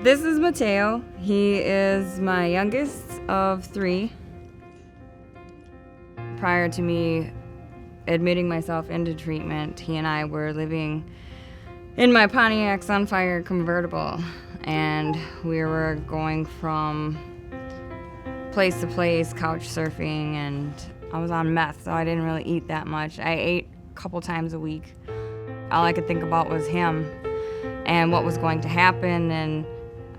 This is Mateo. He is my youngest of 3. Prior to me admitting myself into treatment, he and I were living in my Pontiac Sunfire convertible, and we were going from place to place, couch surfing, and I was on meth, so I didn't really eat that much. I ate a couple times a week. All I could think about was him and what was going to happen, and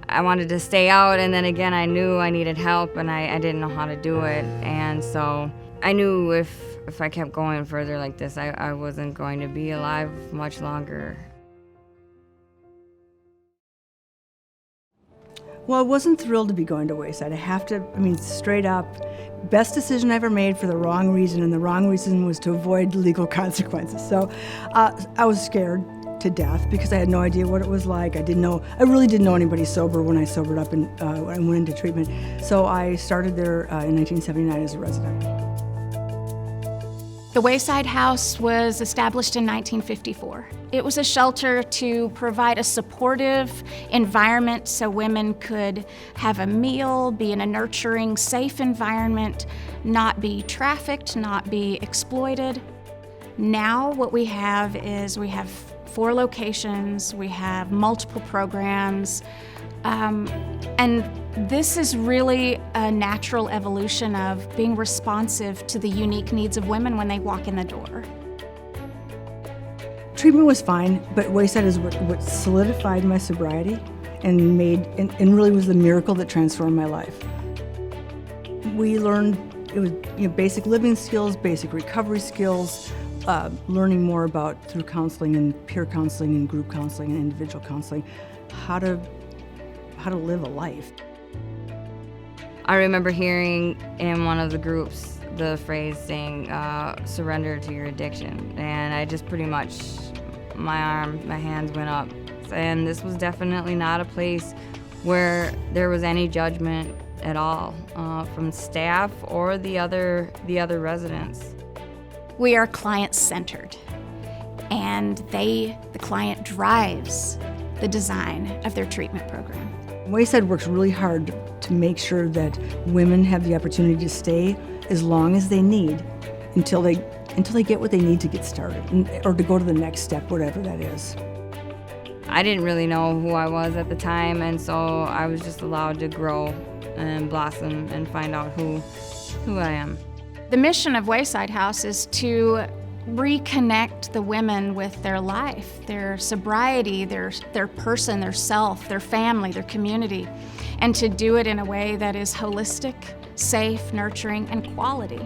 I wanted to stay out, and then again I knew I needed help, and I didn't know how to do it, and so I knew if I kept going further like this, I wasn't going to be alive much longer. Well, I wasn't thrilled to be going to Wayside. Straight up, best decision I ever made for the wrong reason, and the wrong reason was to avoid legal consequences. So I was scared to death because I had no idea what it was like. I really didn't know anybody sober when I sobered up and went into treatment. So I started there in 1979 as a resident. The Wayside House was established in 1954. It was a shelter to provide a supportive environment so women could have a meal, be in a nurturing, safe environment, not be trafficked, not be exploited. Now what we have is we have 4 locations, we have multiple programs, and this is really a natural evolution of being responsive to the unique needs of women when they walk in the door. Treatment was fine, but Wayside is what solidified my sobriety and really was the miracle that transformed my life. We learned basic living skills, basic recovery skills, learning more about through counseling and peer counseling and group counseling and individual counseling, how to live a life. I remember hearing in one of the groups the phrase saying, surrender to your addiction. And I just pretty much, my hands went up. And this was definitely not a place where there was any judgment at all from staff or the other residents. We are client-centered, and the client drives the design of their treatment program. Wayside works really hard to make sure that women have the opportunity to stay as long as they need until they get what they need to get started or to go to the next step, whatever that is. I didn't really know who I was at the time, and so I was just allowed to grow and blossom and find out who I am. The mission of Wayside House is to reconnect the women with their life, their sobriety, their person, their self, their family, their community, and to do it in a way that is holistic, safe, nurturing, and quality.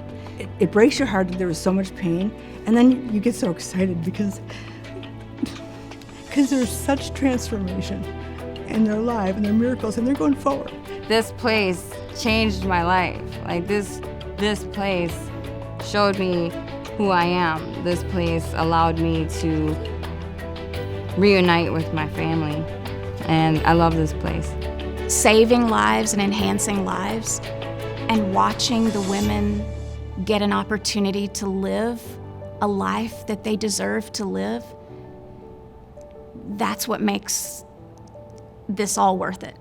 It breaks your heart that there was so much pain, and then you get so excited because there's such transformation in their life and their miracles, and they're going forward. This place changed my life. Like this place showed me who I am. This place allowed me to reunite with my family, and I love this place. Saving lives and enhancing lives, and watching the women get an opportunity to live a life that they deserve to live, that's what makes this all worth it.